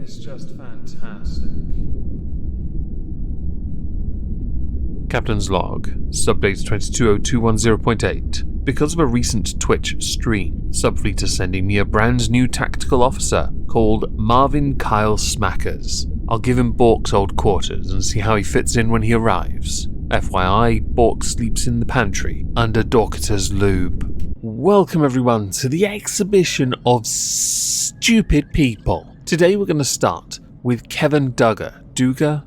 is just fantastic. Captain's log, subdate 220210.8. Because of a recent Twitch stream, Subfleet are sending me a brand new tactical officer called Marvin Kyle Smackers. I'll give him Bork's old quarters and see how he fits in when he arrives. FYI, Bork sleeps in the pantry under Dorcata's lube. Welcome everyone to the exhibition of stupid people. Today we're going to start with Kevin Duggar, Dugar,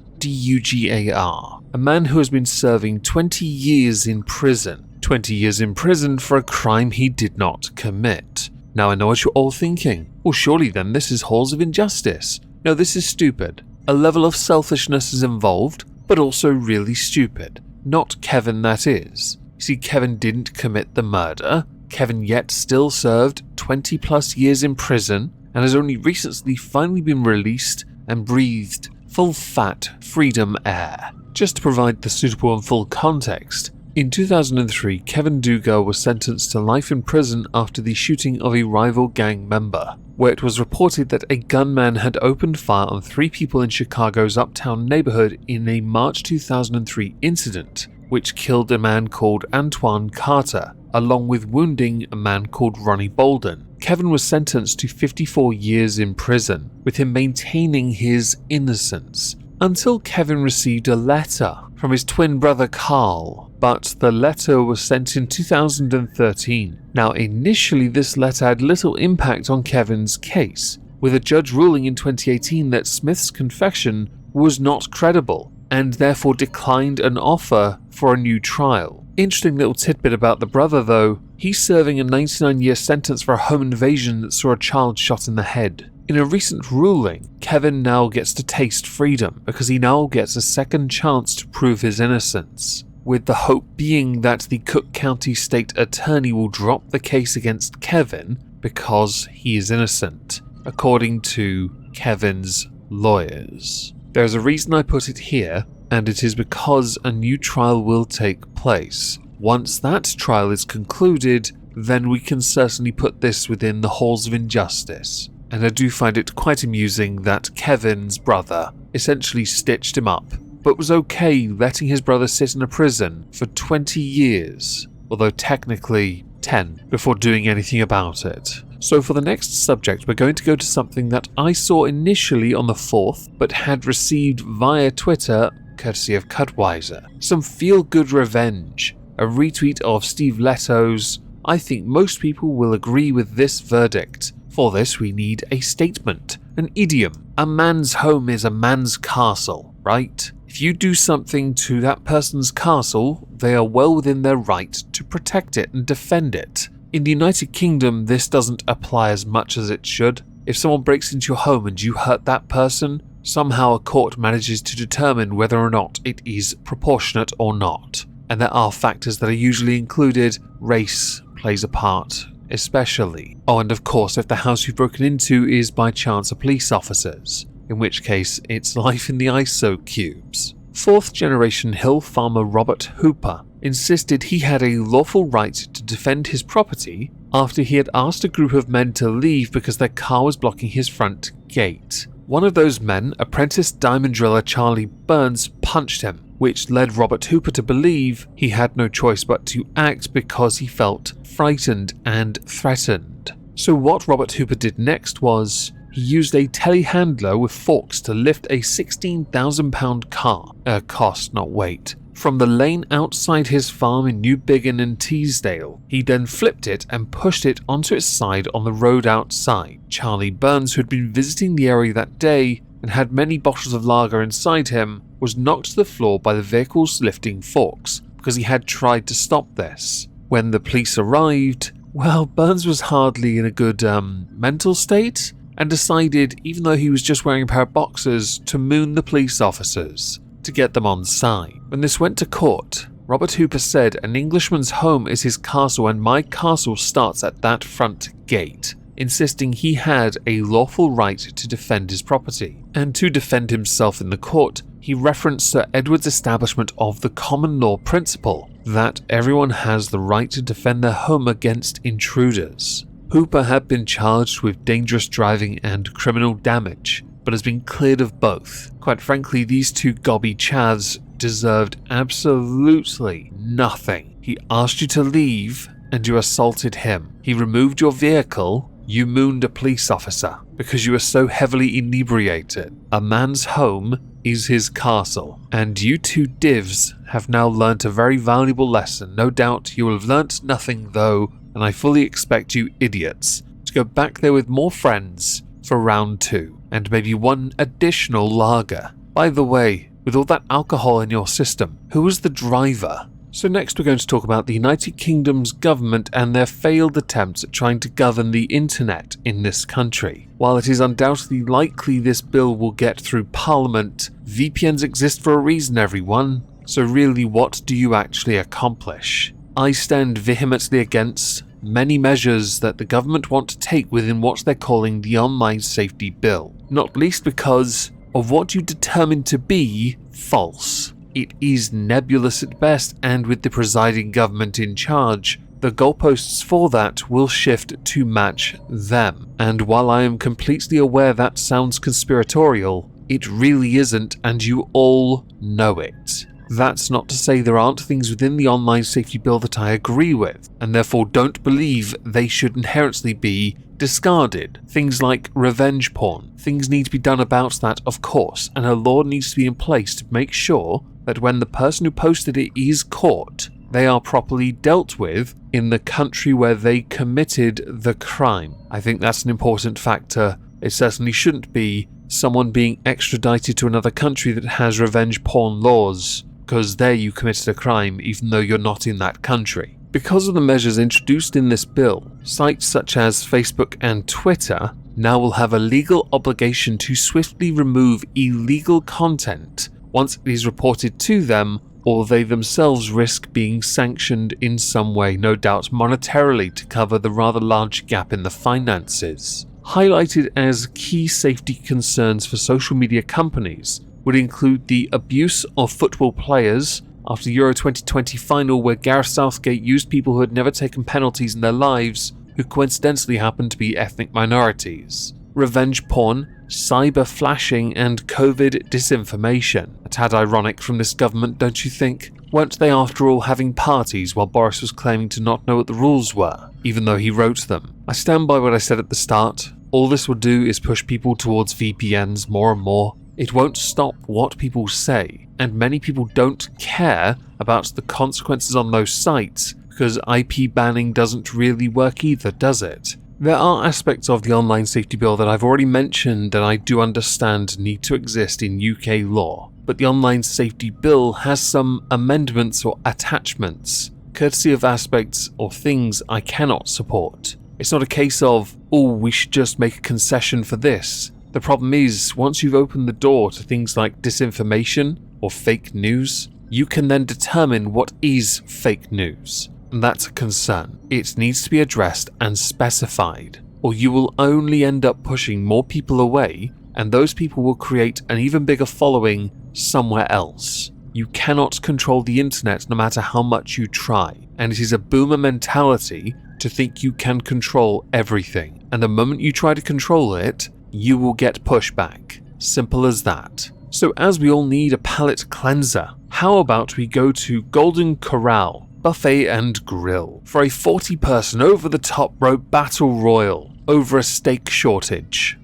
a man who has been serving 20 years in prison. 20 years in prison for a crime he did not commit. Now I know what you're all thinking. Well, surely then this is Halls of Injustice. No, this is stupid. A level of selfishness is involved, but also really stupid. Not Kevin, that is. You see, Kevin didn't commit the murder. Kevin yet still served 20 plus years in prison and has only recently finally been released and breathed full fat freedom air. Just to provide the suitable and full context, in 2003, Kevin Duggar was sentenced to life in prison after the shooting of a rival gang member, where it was reported that a gunman had opened fire on 3 people in Chicago's uptown neighborhood in a March 2003 incident, which killed a man called Antoine Carter, along with wounding a man called Ronnie Bolden. Kevin was sentenced to 54 years in prison, with him maintaining his innocence, until Kevin received a letter from his twin brother Carl, but the letter was sent in 2013. Now initially this letter had little impact on Kevin's case, with a judge ruling in 2018 that Smith's confession was not credible, and therefore declined an offer for a new trial. Interesting little tidbit about the brother though, he's serving a 99-year sentence for a home invasion that saw a child shot in the head. In a recent ruling, Kevin now gets to taste freedom because he now gets a second chance to prove his innocence, with the hope being that the Cook County State Attorney will drop the case against Kevin because he is innocent, according to Kevin's lawyers. There's a reason I put it here, and it is because a new trial will take place. Once that trial is concluded, then we can certainly put this within the Halls of Injustice. And I do find it quite amusing that Kevin's brother essentially stitched him up, but was okay letting his brother sit in a prison for 20 years, although technically 10, before doing anything about it. So for the next subject, we're going to go to something that I saw initially on the 4th, but had received via Twitter, courtesy of Cutwiser. Some feel-good revenge, a retweet of Steve Leto's. I think most people will agree with this verdict. For this we need a statement, an idiom. A man's home is a man's castle, right? If you do something to that person's castle, they are well within their right to protect it and defend it. In the United Kingdom, this doesn't apply as much as it should. If someone breaks into your home and you hurt that person, somehow a court manages to determine whether or not it is proportionate or not. And there are factors that are usually included. Race plays a part, especially. Oh, and of course, if the house you've broken into is by chance a police officer's, in which case it's life in the ISO cubes. 4th generation hill farmer Robert Hooper insisted he had a lawful right to defend his property after he had asked a group of men to leave because their car was blocking his front gate. One of those men, apprentice diamond driller Charlie Burns, punched him, which led Robert Hooper to believe he had no choice but to act because he felt frightened and threatened. So what Robert Hooper did next was he used a telehandler with forks to lift a £16,000 car, cost not weight, from the lane outside his farm in New Biggin and Teesdale. He then flipped it and pushed it onto its side on the road outside. Charlie Burns, who had been visiting the area that day and had many bottles of lager inside him, was knocked to the floor by the vehicle's lifting forks because he had tried to stop this. When the police arrived, well, Burns was hardly in a good mental state and decided, even though he was just wearing a pair of boxers, to moon the police officers to get them on side. When this went to court, Robert Hooper said, "An Englishman's home is his castle and my castle starts at that front gate," insisting he had a lawful right to defend his property. And to defend himself in the court, he referenced Sir Edward's establishment of the common law principle that everyone has the right to defend their home against intruders. Hooper had been charged with dangerous driving and criminal damage, but has been cleared of both. Quite frankly, these two gobby chads deserved absolutely nothing. He asked you to leave, and you assaulted him. He removed your vehicle, you mooned a police officer because you were so heavily inebriated. A man's home is his castle, and you two divs have now learnt a very valuable lesson. No doubt you will have learnt nothing though, and I fully expect you idiots to go back there with more friends for round 2, and maybe one additional lager. By the way, with all that alcohol in your system, who was the driver? So next we're going to talk about the United Kingdom's government and their failed attempts at trying to govern the internet in this country. While it is undoubtedly likely this bill will get through Parliament, VPNs exist for a reason, everyone. So really, what do you actually accomplish? I stand vehemently against many measures that the government want to take within what they're calling the Online Safety Bill, not least because of what you determine to be false. It is nebulous at best, and with the presiding government in charge, the goalposts for that will shift to match them. And while I am completely aware that sounds conspiratorial, it really isn't, and you all know it. That's not to say there aren't things within the Online Safety Bill that I agree with, and therefore don't believe they should inherently be discarded. Things like revenge porn. Things need to be done about that, of course, and a law needs to be in place to make sure that when the person who posted it is caught, they are properly dealt with in the country where they committed the crime. I think that's an important factor. It certainly shouldn't be someone being extradited to another country that has revenge porn laws, because there you committed a crime even though you're not in that country. Because of the measures introduced in this bill, sites such as Facebook and Twitter now will have a legal obligation to swiftly remove illegal content once it is reported to them, or they themselves risk being sanctioned in some way, no doubt monetarily, to cover the rather large gap in the finances. Highlighted as key safety concerns for social media companies would include the abuse of football players after the Euro 2020 final, where Gareth Southgate used people who had never taken penalties in their lives, who coincidentally happened to be ethnic minorities. Revenge porn, cyber flashing, and COVID disinformation. A tad ironic from this government, don't you think? Weren't they after all having parties while Boris was claiming to not know what the rules were, even though he wrote them? I stand by what I said at the start. All this will do is push people towards VPNs more and more. It won't stop what people say, and many people don't care about the consequences on those sites, because IP banning doesn't really work either, does it? There are aspects of the Online Safety Bill that I've already mentioned that I do understand need to exist in UK law, but the Online Safety Bill has some amendments or attachments, courtesy of aspects or things I cannot support. It's not a case of, oh, we should just make a concession for this. The problem is, once you've opened the door to things like disinformation or fake news, you can then determine what is fake news. And that's a concern. It needs to be addressed and specified, or you will only end up pushing more people away, and those people will create an even bigger following somewhere else. You cannot control the internet no matter how much you try, and it is a boomer mentality to think you can control everything, and the moment you try to control it, you will get pushback. Simple as that. So as we all need a palate cleanser, how about we go to Golden Corral Buffet and Grill for a 40-person over-the-top rope battle royal over a steak shortage.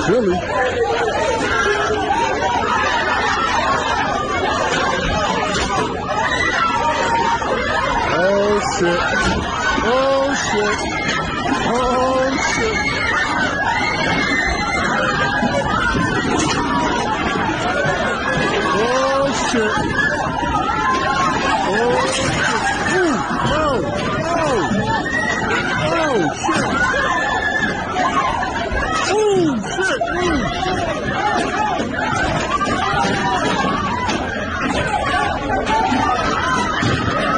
Really? Oh shit. Oh shit. Oh shit. Oh shit. Oh shit. Ooh. Oh. Oh. Oh shit. Ooh shit.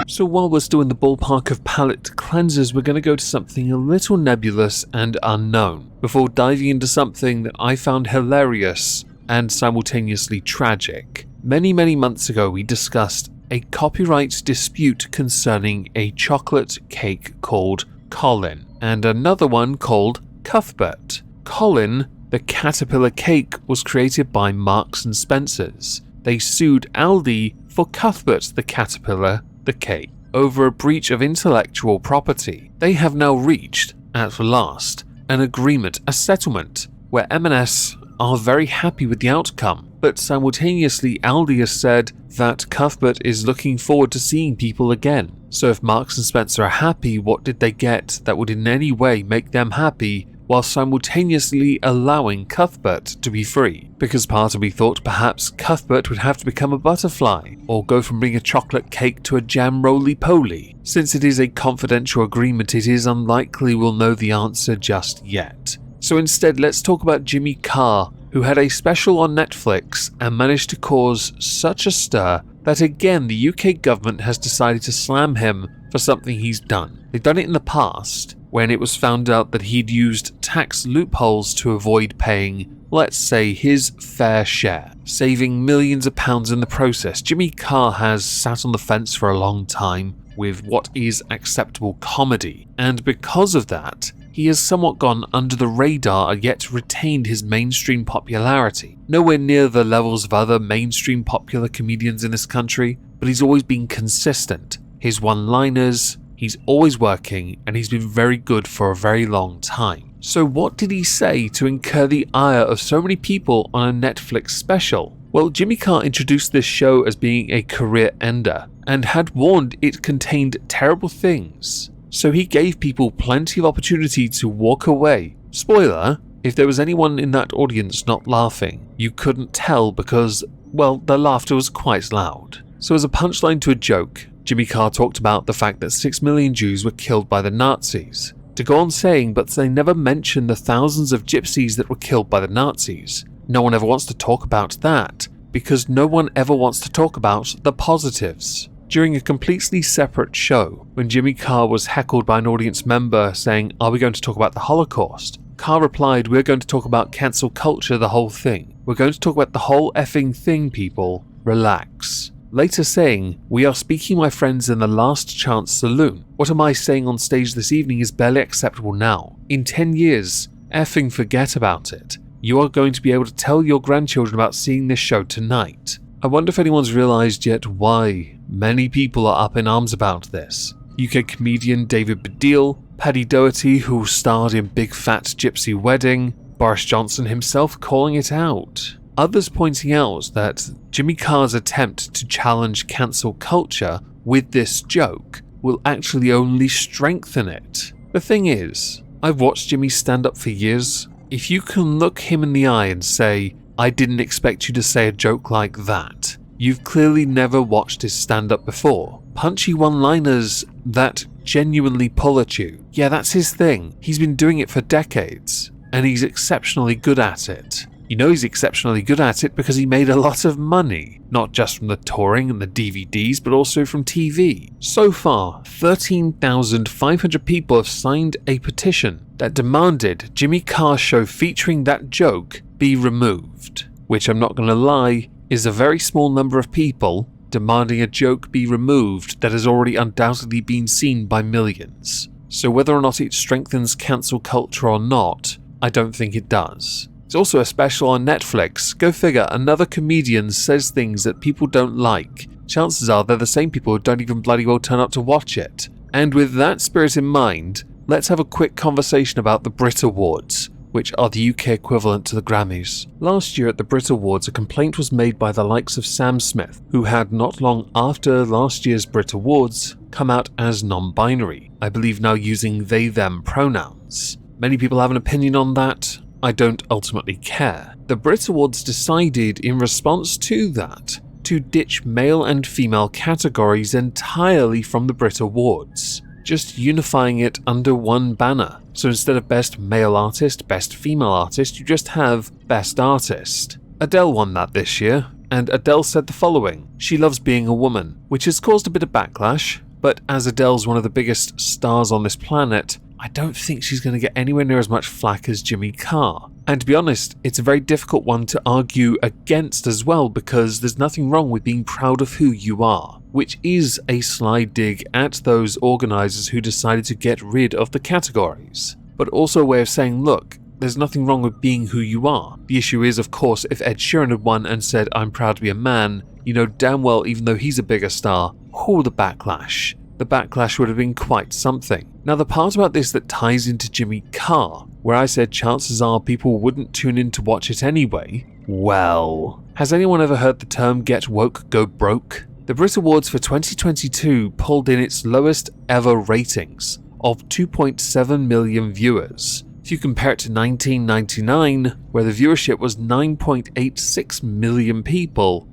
So while we're still in the ballpark of palate cleansers, we're going to go to something a little nebulous and unknown, before diving into something that I found hilarious and simultaneously tragic. Many months ago we discussed a copyright dispute concerning a chocolate cake called Colin and another one called Cuthbert. Colin, the caterpillar cake, was created by Marks and Spencer's. They sued Aldi for Cuthbert the caterpillar, the cake, over a breach of intellectual property. They have now reached, at last, an agreement, a settlement, where M&S are very happy with the outcome, but simultaneously Aldi has said that Cuthbert is looking forward to seeing people again. So if Marks and Spencer are happy, what did they get that would in any way make them happy, while simultaneously allowing Cuthbert to be free? Because part of me thought perhaps Cuthbert would have to become a butterfly, or go from being a chocolate cake to a jam roly-poly. Since it is a confidential agreement, it is unlikely we'll know the answer just yet. So instead, let's talk about Jimmy Carr, who had a special on Netflix and managed to cause such a stir that again the UK government has decided to slam him for something he's done. They've done it in the past, when it was found out that he'd used tax loopholes to avoid paying, let's say, his fair share, saving millions of pounds in the process. Jimmy Carr has sat on the fence for a long time with what is acceptable comedy, and because of that, he has somewhat gone under the radar and yet retained his mainstream popularity. Nowhere near the levels of other mainstream popular comedians in this country, but he's always been consistent. His one-liners, he's always working, and he's been very good for a very long time. So what did he say to incur the ire of so many people on a Netflix special? Well, Jimmy Carr introduced this show as being a career ender, and had warned it contained terrible things. So he gave people plenty of opportunity to walk away. Spoiler, if there was anyone in that audience not laughing, you couldn't tell because, well, their laughter was quite loud. So as a punchline to a joke, Jimmy Carr talked about the fact that 6 million Jews were killed by the Nazis. To go on saying, but they never mentioned the thousands of gypsies that were killed by the Nazis. No one ever wants to talk about that, because no one ever wants to talk about the positives. During a completely separate show, when Jimmy Carr was heckled by an audience member saying, "Are we going to talk about the Holocaust?" Carr replied, "We're going to talk about cancel culture, the whole thing. We're going to talk about the whole effing thing, people. Relax." Later saying, "We are speaking, my friends, in the last chance saloon. What am I saying on stage this evening is barely acceptable now. In 10 years, effing forget about it. You are going to be able to tell your grandchildren about seeing this show tonight." I wonder if anyone's realised yet why many people are up in arms about this. UK comedian David Baddiel, Paddy Doherty, who starred in Big Fat Gypsy Wedding, Boris Johnson himself calling it out. Others pointing out that Jimmy Carr's attempt to challenge cancel culture with this joke will actually only strengthen it. The thing is, I've watched Jimmy stand up for years. If you can look him in the eye and say, "I didn't expect you to say a joke like that," you've clearly never watched his stand-up before. Punchy one-liners that genuinely pull at you. Yeah, that's his thing. He's been doing it for decades, and he's exceptionally good at it. You know he's exceptionally good at it because he made a lot of money, not just from the touring and the DVDs, but also from TV. So far, 13,500 people have signed a petition that demanded Jimmy Carr's show featuring that joke be removed, which I'm not going to lie, is a very small number of people demanding a joke be removed that has already undoubtedly been seen by millions. So whether or not it strengthens cancel culture or not, I don't think it does. It's also a special on Netflix. Go figure, another comedian says things that people don't like. Chances are they're the same people who don't even bloody well turn up to watch it. And with that spirit in mind, let's have a quick conversation about the Brit Awards, which are the UK equivalent to the Grammys. Last year at the Brit Awards, a complaint was made by the likes of Sam Smith, who had not long after last year's Brit Awards come out as non-binary, I believe now using they-them pronouns. Many people have an opinion on that. I don't ultimately care. The Brit Awards decided in response to that to ditch male and female categories entirely from the Brit Awards, just unifying it under one banner. So instead of Best Male Artist, Best Female Artist, you just have Best Artist. Adele won that this year, and Adele said the following: "She loves being a woman," which has caused a bit of backlash, but as Adele's one of the biggest stars on this planet, I don't think she's going to get anywhere near as much flack as Jimmy Carr. And to be honest, it's a very difficult one to argue against as well, because there's nothing wrong with being proud of who you are. which is a sly dig at those organisers who decided to get rid of the categories, but also a way of saying, look, there's nothing wrong with being who you are. The issue is, of course, if Ed Sheeran had won and said, I'm proud to be a man, you know damn well, even though he's a bigger star, the backlash. The backlash would have been quite something. Now, the part about this that ties into Jimmy Carr, where I said chances are people wouldn't tune in to watch it anyway, well, has anyone ever heard the term get woke, go broke? The Brit Awards for 2022 pulled in its lowest ever ratings of 2.7 million viewers. If you compare it to 1999, where the viewership was 9.86 million people,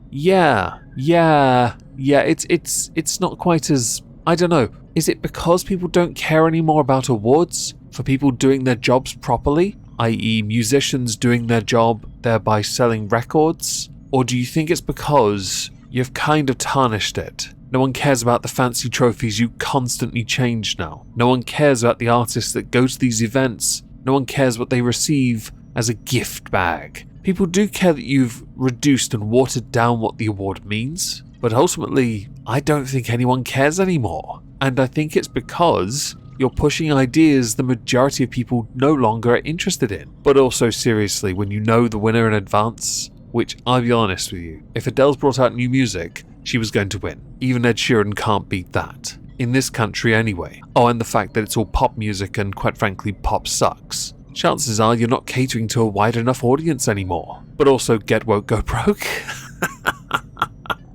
it's not quite as, I don't know, is it because people don't care anymore about awards for people doing their jobs properly, i.e. musicians doing their job, thereby selling records? Or do you think it's because you've kind of tarnished it? No one cares about the fancy trophies you constantly change now. No one cares about the artists that go to these events. No one cares what they receive as a gift bag. People do care that you've reduced and watered down what the award means, but ultimately, I don't think anyone cares anymore. And I think it's because you're pushing ideas the majority of people no longer are interested in. But also, seriously, when you know the winner in advance, which I'll be honest with you, if Adele's brought out new music, she was going to win. Even Ed Sheeran can't beat that. In this country anyway. Oh, and the fact that it's all pop music and quite frankly pop sucks. Chances are you're not catering to a wide enough audience anymore. But also get woke, go broke.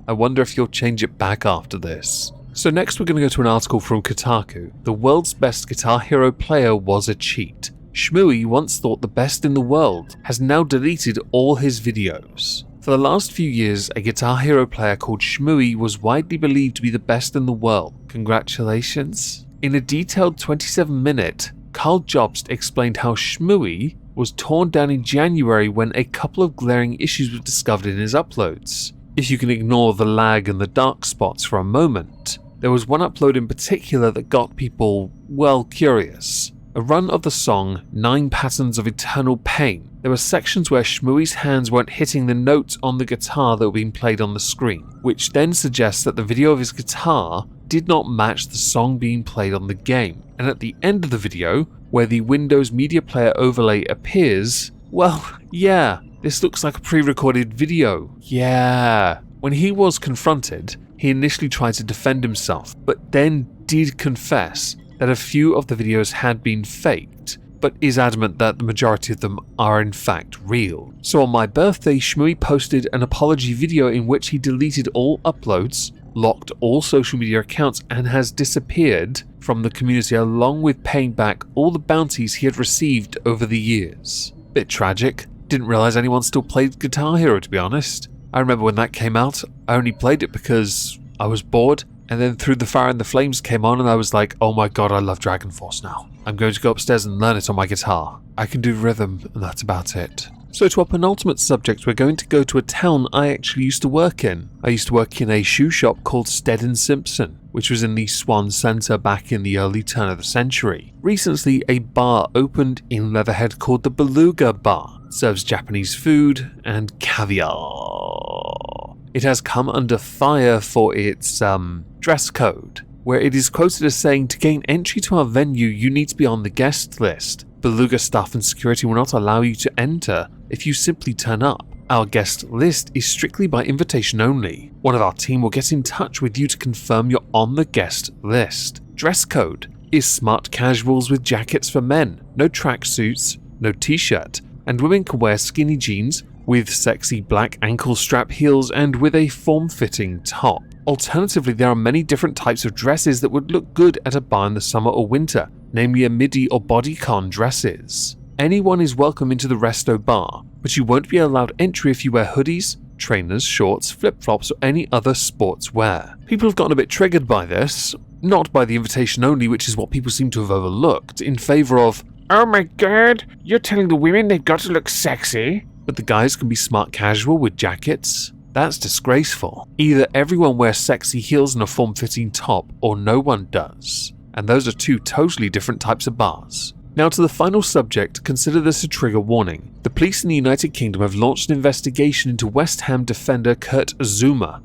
I wonder if you'll change it back after this. So next we're going to go to an article from Kotaku. The world's best Guitar Hero player was a cheat. Shmooey, once thought the best in the world, has now deleted all his videos. For the last few years, a Guitar Hero player called Shmooey was widely believed to be the best in the world. Congratulations. In a detailed 27-minute, Carl Jobst explained how Shmooey was torn down in January when a couple of glaring issues were discovered in his uploads. If you can ignore the lag and the dark spots for a moment, there was one upload in particular that got people, well, curious. A run of the song 9 Patterns of Eternal Pain. There were sections where Shmooey's hands weren't hitting the notes on the guitar that were being played on the screen, which then suggests that the video of his guitar did not match the song being played on the game. And at the end of the video, where the Windows Media Player overlay appears, well, yeah, this looks like a pre-recorded video. Yeah. When he was confronted, he initially tried to defend himself, but then did confess that a few of the videos had been faked, but is adamant that the majority of them are in fact real. So on my birthday, Shmooey posted an apology video in which he deleted all uploads, locked all social media accounts, and has disappeared from the community along with paying back all the bounties he had received over the years. Bit tragic. Didn't realize anyone still played Guitar Hero, to be honest. I remember when that came out, I only played it because I was bored. And then Through the Fire and the Flames came on and I was like, oh my god, I love Dragon Force now. I'm going to go upstairs and learn it on my guitar. I can do rhythm and that's about it. So to our penultimate subject, we're going to go to a town I actually used to work in. I used to work in a shoe shop called Stead & Simpson, which was in the Swan Centre back in the early turn of the century. Recently, a bar opened in Leatherhead called the Beluga Bar. It serves Japanese food and caviar. It has come under fire for its dress code, where it is quoted as saying, to gain entry to our venue, you need to be on the guest list. Beluga staff and security will not allow you to enter if you simply turn up. Our guest list is strictly by invitation only. One of our team will get in touch with you to confirm you're on the guest list. Dress code is smart casuals with jackets for men, no tracksuits, no t-shirt, and women can wear skinny jeans with sexy black ankle strap heels and with a form-fitting top. Alternatively, there are many different types of dresses that would look good at a bar in the summer or winter, namely a midi or bodycon dresses. Anyone is welcome into the resto bar, but you won't be allowed entry if you wear hoodies, trainers, shorts, flip-flops, or any other sports wear. People have gotten a bit triggered by this, not by the invitation only, which is what people seem to have overlooked, in favor of, oh my god, you're telling the women they've got to look sexy? But the guys can be smart casual with jackets? That's disgraceful. Either everyone wears sexy heels and a form-fitting top, or no one does. And those are two totally different types of bars. Now to the final subject, consider this a trigger warning. The police in the United Kingdom have launched an investigation into West Ham defender Kurt Zouma,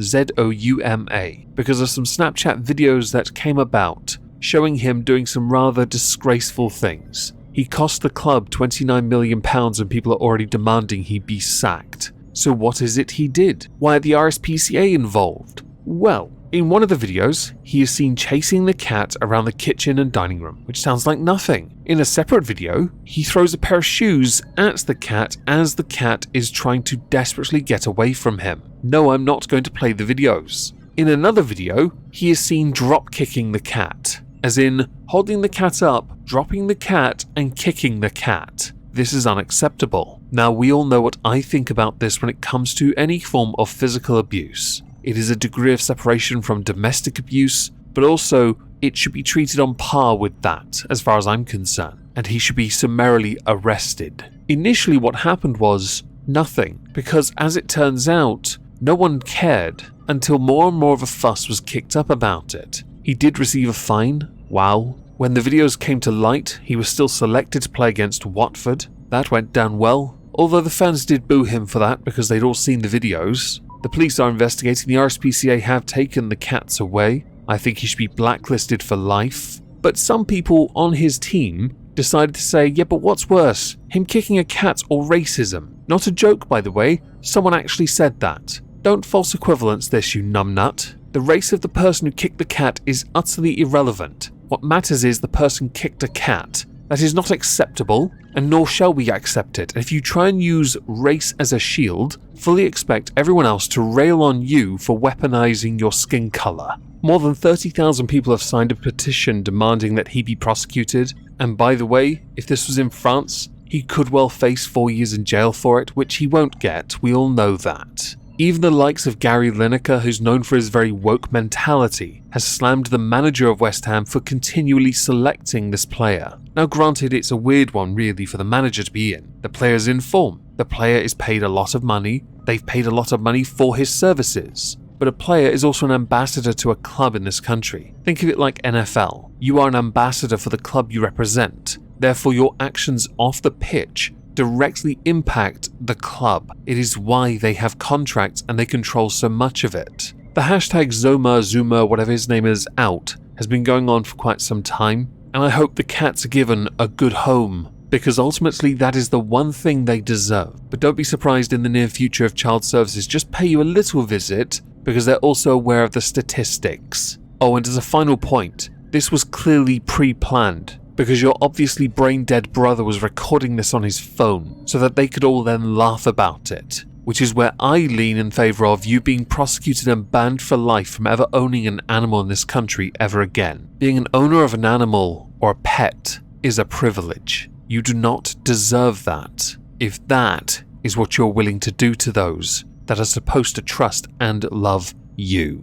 Z-O-U-M-A, because of some Snapchat videos that came about showing him doing some rather disgraceful things. He cost the club £29 million and people are already demanding he be sacked. So what is it he did? Why are the RSPCA involved? Well, in one of the videos, he is seen chasing the cat around the kitchen and dining room, which sounds like nothing. In a separate video, he throws a pair of shoes at the cat as the cat is trying to desperately get away from him. No, I'm not going to play the videos. In another video, he is seen drop kicking the cat, as in holding the cat up, dropping the cat, and kicking the cat. This is unacceptable. Now, we all know what I think about this when it comes to any form of physical abuse. It is a degree of separation from domestic abuse, but also it should be treated on par with that, as far as I'm concerned, and he should be summarily arrested. Initially, what happened was nothing, because as it turns out, no one cared until more and more of a fuss was kicked up about it. He did receive a fine. Wow. When the videos came to light, he was still selected to play against Watford. That went down well, although the fans did boo him for that because they'd all seen the videos. The police are investigating. The RSPCA have taken the cats away. I think he should be blacklisted for life. But some people on his team decided to say, yeah, but what's worse, him kicking a cat or racism? Not a joke, by the way. Someone actually said that. Don't false equivalence this, you numbnut. The race of the person who kicked the cat is utterly irrelevant. What matters is the person kicked a cat. That is not acceptable, and nor shall we accept it. And if you try and use race as a shield, fully expect everyone else to rail on you for weaponizing your skin color. More than 30,000 people have signed a petition demanding that he be prosecuted, and by the way, if this was in France, he could well face 4 years in jail for it, which he won't get, we all know that. Even the likes of Gary Lineker, who's known for his very woke mentality, has slammed the manager of West Ham for continually selecting this player. Now granted, it's a weird one really for the manager to be in. The player's in form. The player is paid a lot of money. They've paid a lot of money for his services. But a player is also an ambassador to a club in this country. Think of it like NFL. You are an ambassador for the club you represent. Therefore, your actions off the pitch directly impact the club. It is why they have contracts and they control so much of it. The hashtag Zuma, whatever his name is, out has been going on for quite some time, and I hope the cats are given a good home, because ultimately that is the one thing they deserve. But don't be surprised in the near future if Child Services just pay you a little visit, because they're also aware of the statistics. Oh, and as a final point, this was clearly pre-planned, because your obviously brain-dead brother was recording this on his phone so that they could all then laugh about it, which is where I lean in favour of you being prosecuted and banned for life from ever owning an animal in this country ever again. Being an owner of an animal or a pet is a privilege. You do not deserve that, if that is what you're willing to do to those that are supposed to trust and love you.